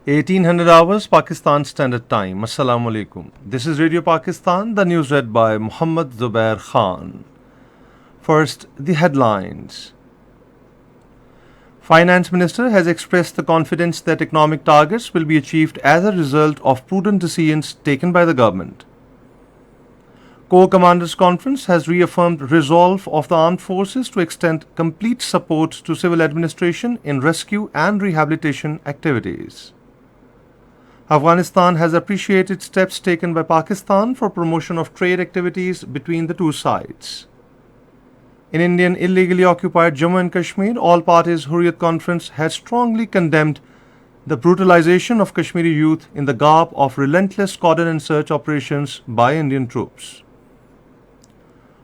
1800 hours Pakistan Standard Time. Assalamu alaikum. This is Radio Pakistan, the news read by Muhammad Zubair Khan. First, the headlines. Finance Minister has expressed the confidence that economic targets will be achieved as a result of prudent decisions taken by the government. Corps Commanders Conference has reaffirmed resolve of the armed forces to extend complete support to civil administration in rescue and rehabilitation activities. Afghanistan has appreciated steps taken by Pakistan for promotion of trade activities between the two sides. In Indian illegally occupied Jammu and Kashmir, all parties Hurriyat Conference has strongly condemned the brutalization of Kashmiri youth in the garb of relentless cordon and search operations by Indian troops.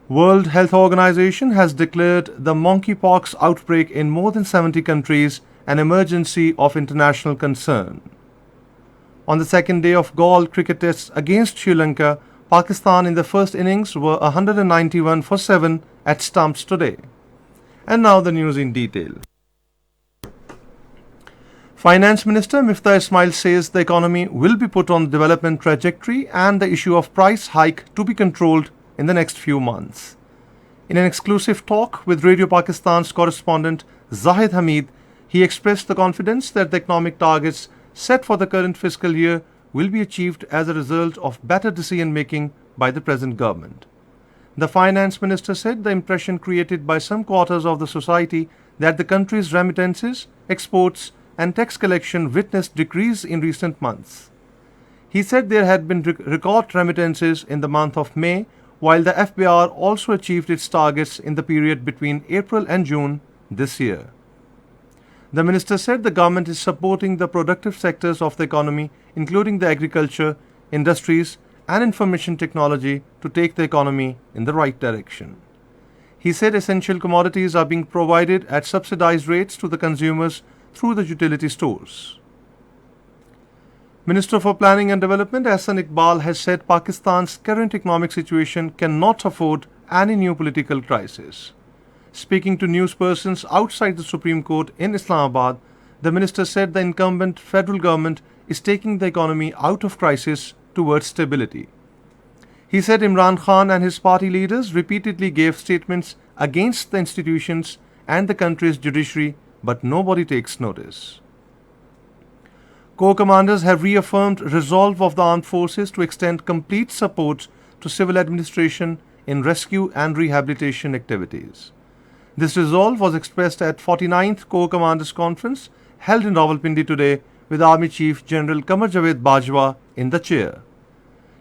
World Health Organization has declared the monkeypox outbreak in more than 70 countries an emergency of international concern. On the second day of Galle cricket tests against Sri Lanka, Pakistan in the first innings were 191 for 7 at stumps today. And now the news in detail. Finance Minister Miftah Ismail says the economy will be put on development trajectory and the issue of price hike to be controlled in the next few months. In an exclusive talk with Radio Pakistan's correspondent Zahid Hamid, he expressed the confidence that the economic targets set for the current fiscal year will be achieved as a result of better decision making by the present government. The finance minister said the impression created by some quarters of the society that the country's remittances, exports, and tax collection witnessed decrease in recent months. He said there had been record remittances in the month of May, while the FBR also achieved its targets in the period between April and June this year. The minister said the government is supporting the productive sectors of the economy, including the agriculture, industries, and information technology, to take the economy in the right direction. He said essential commodities are being provided at subsidized rates to the consumers through the utility stores. Minister for Planning and Development Ahsan Iqbal has said Pakistan's current economic situation cannot afford any new political crisis. Speaking to newspersons outside the Supreme Court in Islamabad, the minister said the incumbent federal government is taking the economy out of crisis towards stability. He said Imran Khan and his party leaders repeatedly gave statements against the institutions and the country's judiciary, but nobody takes notice. Corps commanders have reaffirmed resolve of the armed forces to extend complete support to civil administration in rescue and rehabilitation activities. This resolve was expressed at 49th Corps Commanders Conference held in Rawalpindi today with Army Chief General Qamar Javed Bajwa in the chair.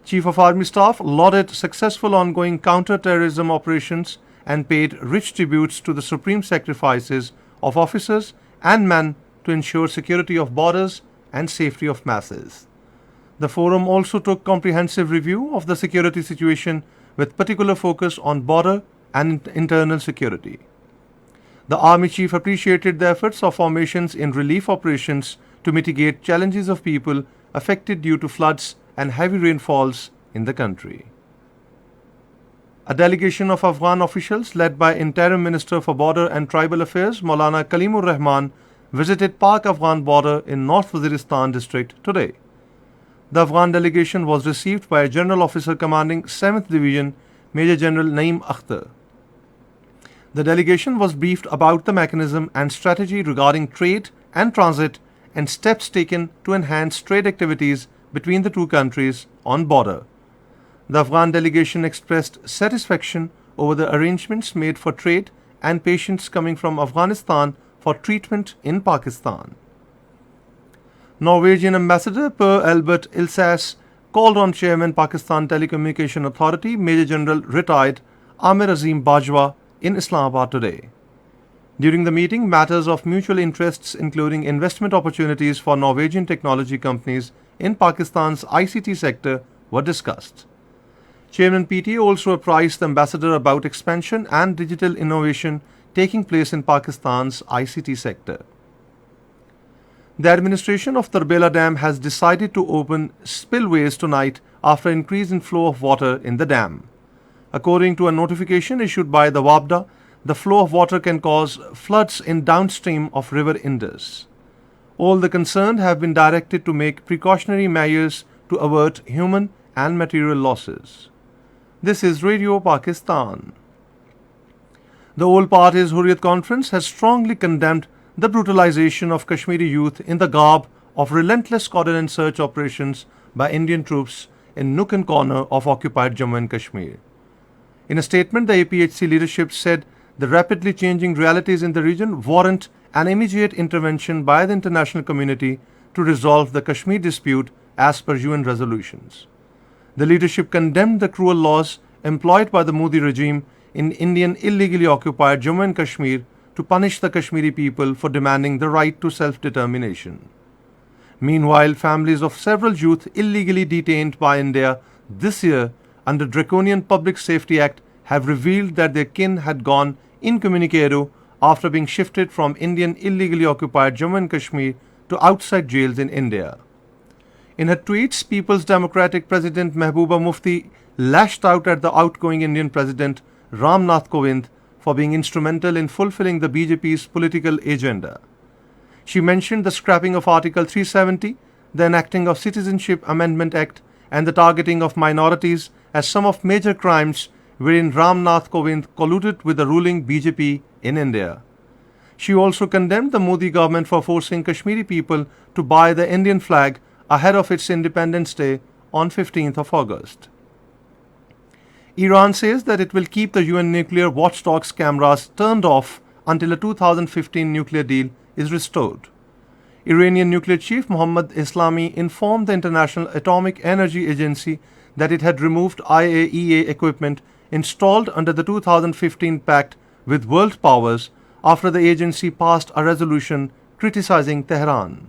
Chief of Army Staff lauded successful ongoing counter-terrorism operations and paid rich tributes to the supreme sacrifices of officers and men to ensure security of borders and safety of masses. The forum also took comprehensive review of the security situation with particular focus on border and internal security. The Army Chief appreciated the efforts of formations in relief operations to mitigate challenges of people affected due to floods and heavy rainfalls in the country. A delegation of Afghan officials led by Interim Minister for Border and Tribal Affairs Maulana Kalimur Rahman visited Pak-Afghan border in North Waziristan district today. The Afghan delegation was received by a General Officer commanding 7th Division, Major General Naeem Akhtar. The delegation was briefed about the mechanism and strategy regarding trade and transit and steps taken to enhance trade activities between the two countries on border. The Afghan delegation expressed satisfaction over the arrangements made for trade and patients coming from Afghanistan for treatment in Pakistan. Norwegian Ambassador Per Albert Ilsaas called on Chairman Pakistan Telecommunication Authority Major General retired Amir Azim Bajwa in Islamabad today. During the meeting, matters of mutual interests including investment opportunities for Norwegian technology companies in Pakistan's ICT sector were discussed. Chairman PT also apprised the ambassador about expansion and digital innovation taking place in Pakistan's ICT sector. The administration of Tarbela Dam has decided to open spillways tonight after increase in flow of water in the dam. According to a notification issued by the WABDA, the flow of water can cause floods in downstream of River Indus. All the concerned have been directed to make precautionary measures to avert human and material losses. This is Radio Pakistan. The All Parties Hurriyat Conference has strongly condemned the brutalization of Kashmiri youth in the garb of relentless coordinated search operations by Indian troops in nook and corner of occupied Jammu and Kashmir. In a statement, the APHC leadership said the rapidly changing realities in the region warrant an immediate intervention by the international community to resolve the Kashmir dispute as per UN resolutions. The leadership condemned the cruel laws employed by the Modi regime in Indian illegally occupied Jammu and Kashmir to punish the Kashmiri people for demanding the right to self-determination. Meanwhile, families of several youth illegally detained by India this year under Draconian Public Safety Act have revealed that their kin had gone incommunicado after being shifted from Indian illegally occupied Jammu and Kashmir to outside jails in India. In her tweets, People's Democratic President Mehbooba Mufti lashed out at the outgoing Indian President Ram Nath Kovind for being instrumental in fulfilling the BJP's political agenda. She mentioned the scrapping of Article 370, the enacting of Citizenship Amendment Act, and the targeting of minorities as some of major crimes wherein Ram Nath Kovind colluded with the ruling BJP in India. She also condemned the Modi government for forcing Kashmiri people to buy the Indian flag ahead of its Independence Day on 15th of August. Iran says that it will keep the UN nuclear watchdog's cameras turned off until a 2015 nuclear deal is restored. Iranian nuclear chief Mohammad Islami informed the International Atomic Energy Agency that it had removed IAEA equipment installed under the 2015 pact with world powers after the agency passed a resolution criticizing Tehran.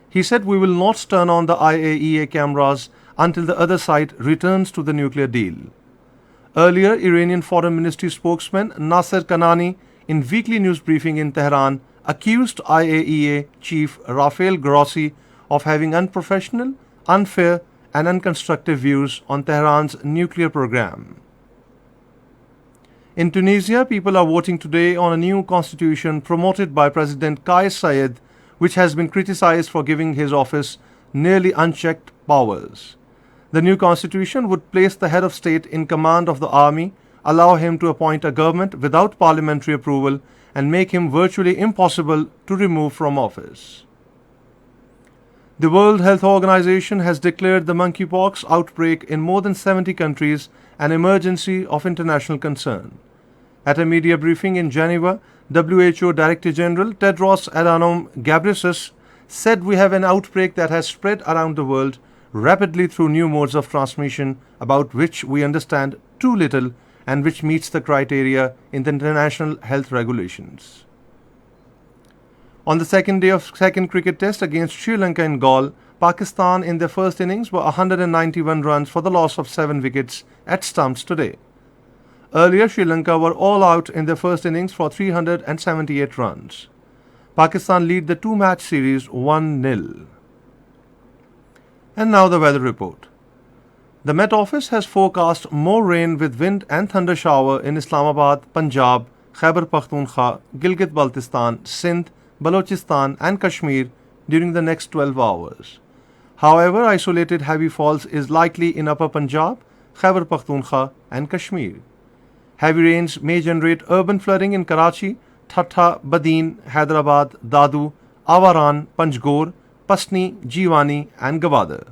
He said, "We will not turn on the IAEA cameras until the other side returns to the nuclear deal." Earlier, Iranian Foreign Ministry spokesman Nasser Kanani, in weekly news briefing in Tehran, accused IAEA chief Rafael Grossi of having unprofessional, unfair, and unconstructive views on Tehran's nuclear program. In Tunisia, people are voting today on a new constitution promoted by President Kais Saied, which has been criticized for giving his office nearly unchecked powers. The new constitution would place the head of state in command of the army, allow him to appoint a government without parliamentary approval, and make him virtually impossible to remove from office. The World Health Organization has declared the monkeypox outbreak in more than 70 countries an emergency of international concern. At a media briefing in Geneva, WHO Director General Tedros Adhanom Ghebreyesus said, "We have an outbreak that has spread around the world rapidly through new modes of transmission about which we understand too little and which meets the criteria in the international health regulations." On the second day of second cricket test against Sri Lanka in Galle, Pakistan in their first innings were 191 runs for the loss of 7 wickets at stumps today. Earlier, Sri Lanka were all out in their first innings for 378 runs. Pakistan lead the two-match series 1-0. And now the weather report. The Met Office has forecast more rain with wind and thunder shower in Islamabad, Punjab, Khyber Pakhtunkhwa, Gilgit-Baltistan, Sindh, Balochistan and Kashmir during the next 12 hours. However, isolated heavy falls is likely in Upper Punjab, Khyber Pakhtunkhwa and Kashmir. Heavy rains may generate urban flooding in Karachi, Thatta, Badin, Hyderabad, Dadu, Awaran, Panjgore, Pasni, Jiwani and Gwadar.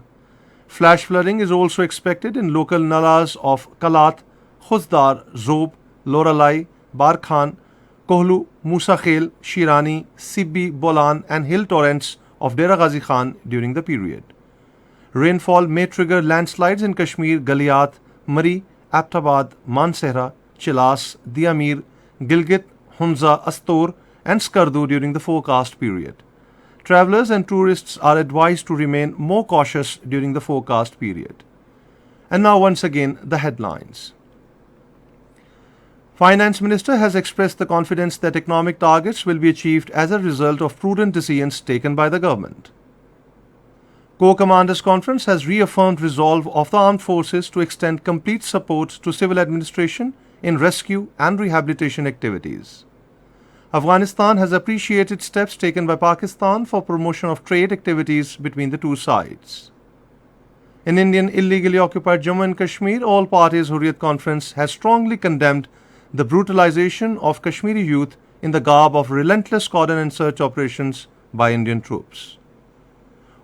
Flash flooding is also expected in local nalas of Kalat, Khuzdar, Zob, Loralai, Barkhan, Kohlu, Musa Khel, Shirani, Sibbi, Bolan and hill torrents of Dera Ghazi Khan during the period. Rainfall may trigger landslides in Kashmir, Galiat, Mari, Aptabad, Mansehra, Chilas, Diamir, Gilgit, Hunza, Astor and Skardu during the forecast period. Travelers and tourists are advised to remain more cautious during the forecast period. And now once again the headlines. Finance Minister has expressed the confidence that economic targets will be achieved as a result of prudent decisions taken by the government. Corps Commanders Conference has reaffirmed resolve of the armed forces to extend complete support to civil administration in rescue and rehabilitation activities. Afghanistan has appreciated steps taken by Pakistan for promotion of trade activities between the two sides. In Indian illegally occupied Jammu and Kashmir, all parties Hurriyat Conference has strongly condemned the brutalization of Kashmiri youth in the garb of relentless cordon and search operations by Indian troops.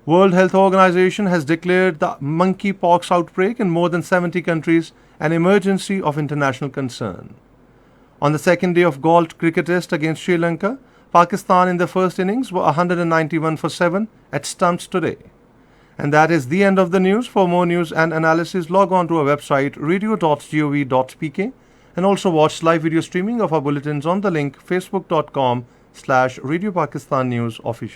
World Health Organization has declared the monkeypox outbreak in more than 70 countries an emergency of international concern. On the second day of Gauntlet cricket test against Sri Lanka, Pakistan in the first innings were 191 for 7 at stumps today. And that is the end of the news. For more news and analysis, log on to our website radio.gov.pk and also watch live video streaming of our bulletins on the link facebook.com/Radio Pakistan News Official.